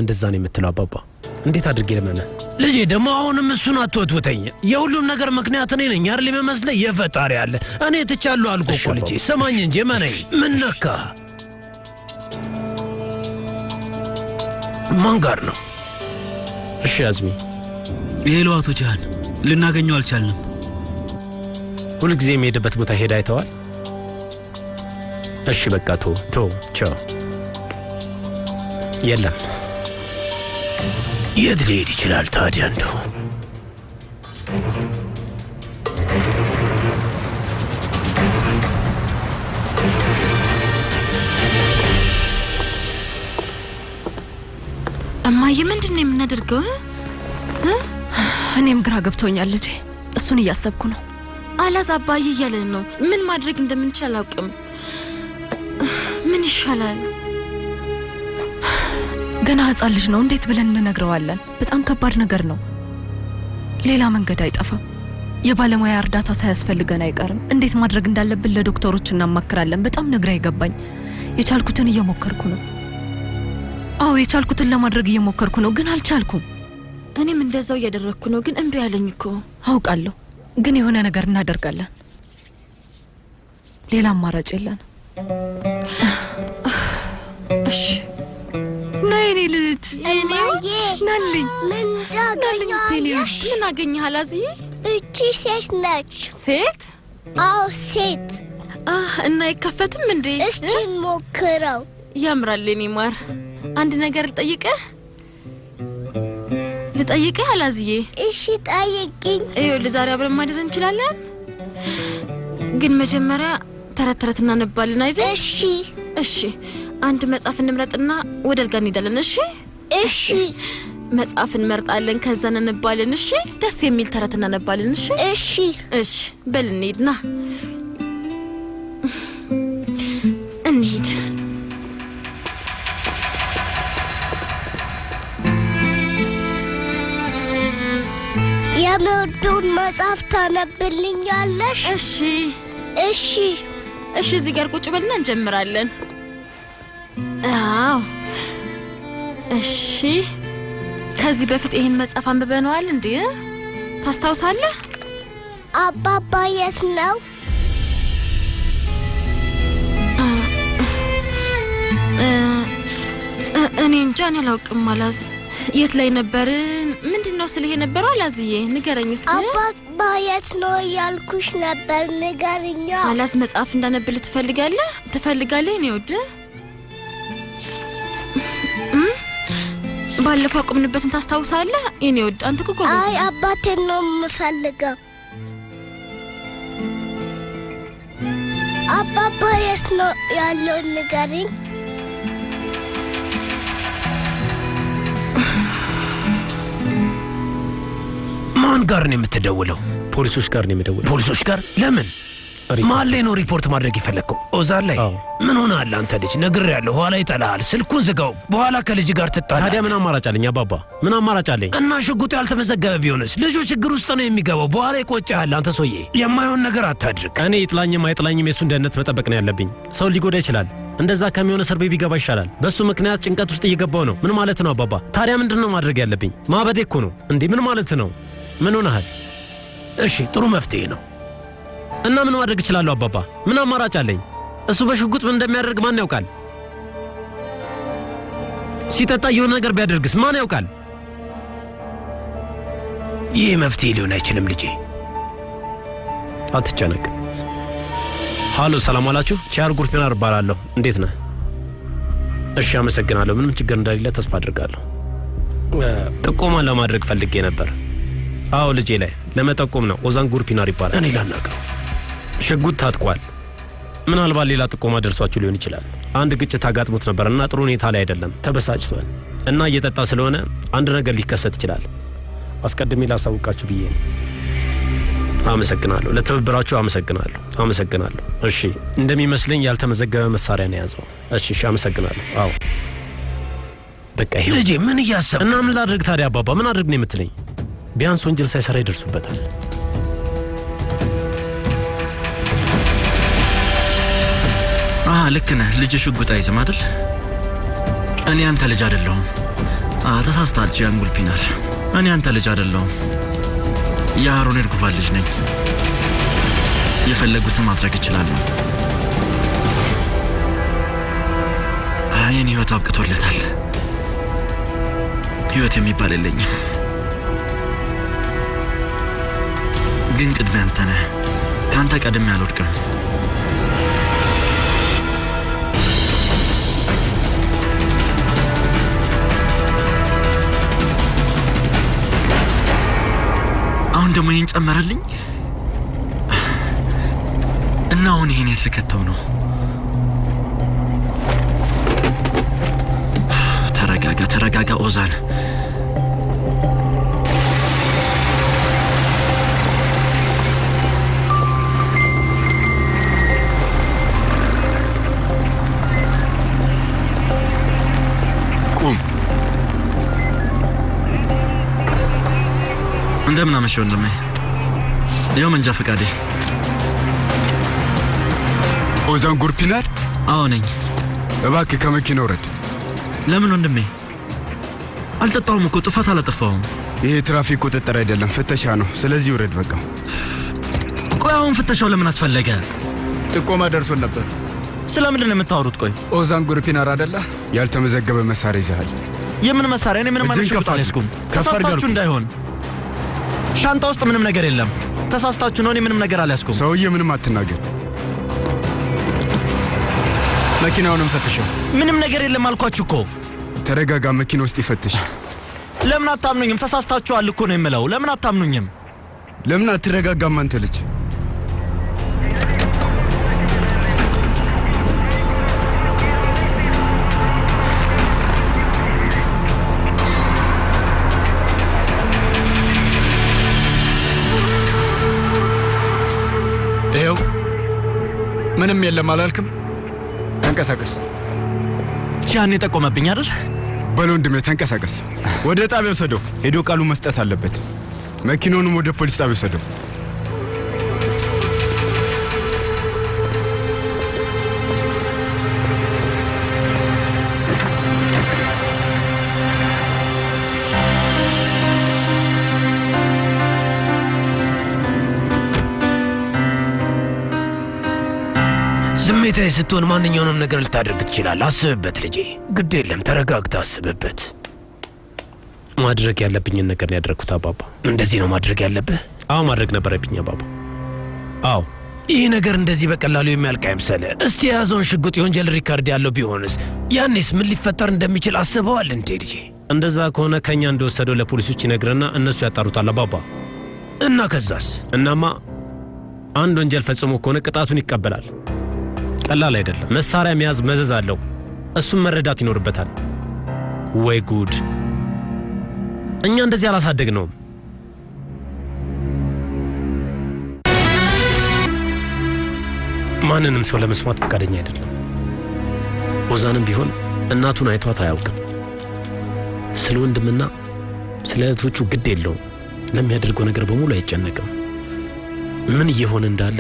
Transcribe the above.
እንደዛ ነው የምትለው አባባ? እንዴት አድርጌ ለመነ? ልጄ ደግሞ አሁንም እሱን አትወትወተኝ። የሁሉም ነገር ምክንያት እኔ ነኝ አይደል የሚመስለኝ? የፈጣሪ ያለ እኔ ትቻለሁ አልኩህ እኮ ልጄ። ሰማኝ እንጂ መነኝ። ምን ነካ? ማን ጋር ነው? እሺ አዝሚ። ሄሎ አቶ ጃሃን፣ ልናገኘው አልቻልንም። ሁልጊዜ የሚሄድበት ቦታ ሄዳ አይተዋል? እሺ በቃ ቶ ቻው። የለም። የት ሊሄድ ይችላል ታዲያ? እንደው እማዬ ምንድን ነው የምናደርገው? እኔም ግራ ገብቶኛል ልጄ። እሱን እያሰብኩ ነው። አላዝ አባዬ እያለን ነው። ምን ማድረግ እንደምንችል አላውቅም። ምን ይሻላል? ገና ህፃን ልጅ ነው። እንዴት ብለን እንነግረዋለን? በጣም ከባድ ነገር ነው። ሌላ መንገድ አይጠፋም። የባለሙያ እርዳታ ሳያስፈልገን አይቀርም። እንዴት ማድረግ እንዳለብን ለዶክተሮች እናማክራለን። በጣም ነግራ ይገባኝ። የቻልኩትን እየሞከርኩ ነው። አዎ የቻልኩትን ለማድረግ እየሞከርኩ ነው፣ ግን አልቻልኩም። እኔም እንደዛው እያደረግኩ ነው፣ ግን እምቢ ያለኝ እኮ። አውቃለሁ፣ ግን የሆነ ነገር እናደርጋለን። ሌላ አማራጭ የለን። እሺ ነይ የኔ ልጅ። ናልኝ ናልኝ። ምን አገኘህ አላዝዬ? እቺ ሴት ነች። ሴት? አዎ ሴት። እና አይከፈትም እንዴ? እስኪ ሞክረው። ያምራል የኔ ማር። አንድ ነገር ልጠይቅህ አላዝዬ? እሺ ጠይቅኝ። ይኸውልህ ዛሬ አብረን ማደር እንችላለን፣ ግን መጀመሪያ ተረት እናነባለን አይደል? እሺ አንድ መጽሐፍ እንምረጥና ወደ አልጋ እንሄዳለን። እሺ መጽሐፍ እንመርጣለን፣ ከዛ እንባለን። እሺ ደስ የሚል ተረት እናነባለን። እሺ በል እንሂድና እንሂድ። የምወደውን መጽሐፍ ታነብልኛለሽ? እሺ እዚህ ጋር ቁጭ በልና እንጀምራለን። አዎ እሺ። ከዚህ በፊት ይሄን መጽሐፍ አንብበነዋል እንዴ? ታስታውሳለህ? አባባ የት ነው? እኔ እንጃ፣ እኔ አላውቅም አላዝ። የት ላይ ነበር? ምንድነው ስለዚህ የነበረው አላዝዬ? ንገረኝ እስኪ። አባባ የት ነው ያልኩሽ ነበር፣ ንገርኛ። አላዝ መጽሐፍ እንዳነብልህ ትፈልጋለህ? እኔ ወድ ባለፈው አቆምንበትን ታስታውሳለህ? እኔ ወድ አንተ እኮ ጎበዝ። አይ አባቴን ነው የምፈልገው። አባባ የት ነው ያለው? ንገሪኝ። ማን ጋር ነው የምትደውለው? ፖሊሶች ጋር ነው የምደውለው። ፖሊሶች ጋር? ለምን? ማን ላይ ነው ሪፖርት ማድረግ የፈለግከው? ኦዛን ላይ? ምን ሆነሃል አንተ ልጅ? ነግሬሃለሁ፣ ኋላ ይጠላሃል። ስልኩን ዝጋው፣ በኋላ ከልጅ ጋር ትጣላለህ። ታዲያ ምን አማራጭ አለኝ አባባ? ምን አማራጭ አለኝ? እና ሽጉጡ ያልተመዘገበ ቢሆንስ? ልጁ ችግር ውስጥ ነው የሚገባው፣ በኋላ ይቆጭሃል። አንተ ሰውዬ የማይሆን ነገር አታድርግ። እኔ ይጥላኝም አይጥላኝም የሱን ደህንነት መጠበቅ ነው ያለብኝ። ሰው ሊጎዳ ይችላል። እንደዛ ከሚሆን እስር ቤት ቢገባ ይሻላል። በሱ ምክንያት ጭንቀት ውስጥ እየገባው ነው። ምን ማለት ነው አባባ? ታዲያ ምንድነው ማድረግ ያለብኝ? ማበዴ እኮ ነው እንዴ? ምን ማለት ነው? ምን ሆነሃል? እሺ ጥሩ መፍትሄ ነው። እና ምን ማድረግ እችላለሁ አባባ? ምን አማራጭ አለኝ? እሱ በሽጉጥ ምን እንደሚያደርግ ማን ያውቃል? ሲጠጣ የሆነ ነገር ቢያደርግስ ማን ያውቃል? ይህ መፍትሄ ሊሆን አይችልም ልጄ። አትጨነቅ። ሃሎ ሰላም አላችሁ? ቻር ጉርፒናር እባላለሁ። እንዴት ነህ? እሺ አመሰግናለሁ። ምንም ችግር እንደሌለ ተስፋ አድርጋለሁ። ጥቆማ ለማድረግ ፈልጌ ነበር። አዎ ልጄ ላይ ለመጠቆም ነው። ኦዛን ጉርፒናር ይባላል። እኔ ላናግረው። ሽጉጥ ታጥቋል። ምናልባት ሌላ ጥቆማ ደርሷችሁ ሊሆን ይችላል። አንድ ግጭት አጋጥሞት ነበርና ጥሩ ሁኔታ ላይ አይደለም። ተበሳጭቷል እና እየጠጣ ስለሆነ አንድ ነገር ሊከሰት ይችላል። አስቀድሜ ላሳውቃችሁ ብዬ ነው። አመሰግናለሁ። ለትብብራችሁ አመሰግናለሁ። እሺ እንደሚመስለኝ ያልተመዘገበ መሳሪያ ነው ያዘው። እሺ አመሰግናለሁ። አዎ በቃ ይሄ ልጄ ምን እያሰብክ? እና ምን ላድርግ ታዲያ አባባ? ምን አድርግ ነው የምትለኝ? ቢያንስ ወንጀል ሳይሰራ ይደርሱበታል። ልክ ነህ። ልጅ ሽጉጥ አይዝም አይደል? እኔ አንተ ልጅ አይደለሁም። ተሳስተሃል ጂያን ጉልፒናር። እኔ አንተ ልጅ አይደለሁም። የአሮን እርጉፋን ልጅ ነኝ። የፈለጉትን ማድረግ እችላለሁ። የኔ ህይወት አብቅቶለታል። ህይወት የሚባል የለኝም። ግን ቅድሚያ አንተ ነህ። ከአንተ ቀድሜ አልወድቅም። አሁን ደግሞ ይህን ጨመረልኝ እና አሁን ይህን የት ልከተው ነው? ተረጋጋ ኦዛን። ቁም። እንደምን አመሸው ወንድሜ። ይኸው መንጃ ፈቃዴ። ኦዛን ጉልፒናር? አዎ ነኝ። እባክህ ከመኪና ውረድ። ለምን ወንድሜ? አልጠጣሁም እኮ። ጥፋት አላጠፋሁም። ይሄ ትራፊክ ቁጥጥር አይደለም፣ ፍተሻ ነው። ስለዚህ ውረድ በቃ። ቆይ አሁን ፍተሻው ለምን አስፈለገ? ጥቆማ ደርሶን ነበር። ስለምንድን ነው የምታወሩት? ቆይ ኦዛን ጉልፒናር አይደለ? ያልተመዘገበ መሳሪያ ይዘሃል። የምን መሳሪያ? እኔ ምንም አይነት አልያዝኩም። ተሳስታችሁ እንዳይሆን። ሻንጣ ውስጥ ምንም ነገር የለም። ተሳስታችሁ ነው። እኔ ምንም ነገር አልያዝኩም። ሰውዬ ምንም አትናገር። መኪናውንም ፈትሸው። ምንም ነገር የለም አልኳችሁ እኮ። ተረጋጋ። መኪና ውስጥ ይፈትሽ። ለምን አታምኑኝም? ተሳስታችኋል እኮ ነው የምለው። ለምን አታምኑኝም? ለምን አትረጋጋም አንተ ልጅ? ይኸው ምንም የለም አላልክም? ተንቀሳቀስ። ጂያን የጠቆመብኝ አይደል? በል ወንድሜ ተንቀሳቀስ። ወደ ጣቢያው ወሰደው። ሄዶ ቃሉ መስጠት አለበት። መኪናውንም ወደ ፖሊስ ጣቢያው ወሰደው። ስሜታዊ ስትሆን ማንኛውንም ነገር ልታደርግ ትችላለህ። አስብበት ልጄ። ግድ የለም ተረጋግተህ አስብበት። ማድረግ ያለብኝን ነገር ነው ያደረኩት አባባ። እንደዚህ ነው ማድረግ ያለብህ? አዎ ማድረግ ነበረብኝ አባባ። አዎ። ይህ ነገር እንደዚህ በቀላሉ የሚያልቅ አይምሰልህ። እስቲ የያዘውን ሽጉጥ የወንጀል ሪካርድ ያለው ቢሆንስ? ያኔስ ምን ሊፈጠር እንደሚችል አስበዋል እንዴ ልጄ? እንደዛ ከሆነ ከኛ እንደወሰደው ለፖሊሶች ይነግርና እነሱ ያጣሩታል አባባ። እና ከዛስ? እናማ አንድ ወንጀል ፈጽሞ ከሆነ ቅጣቱን ይቀበላል። ቀላል አይደለም። መሳሪያ መያዝ መዘዝ አለው። እሱም መረዳት ይኖርበታል። ወይ ጉድ! እኛ እንደዚህ አላሳደግነውም። ማንንም ሰው ለመስማት ፈቃደኛ አይደለም። ኦዛንም ቢሆን እናቱን አይቷት አያውቅም። ስለ ወንድምና ስለ እህቶቹ ግድ የለውም። ለሚያደርገው ነገር በሙሉ አይጨነቅም። ምን እየሆነ እንዳለ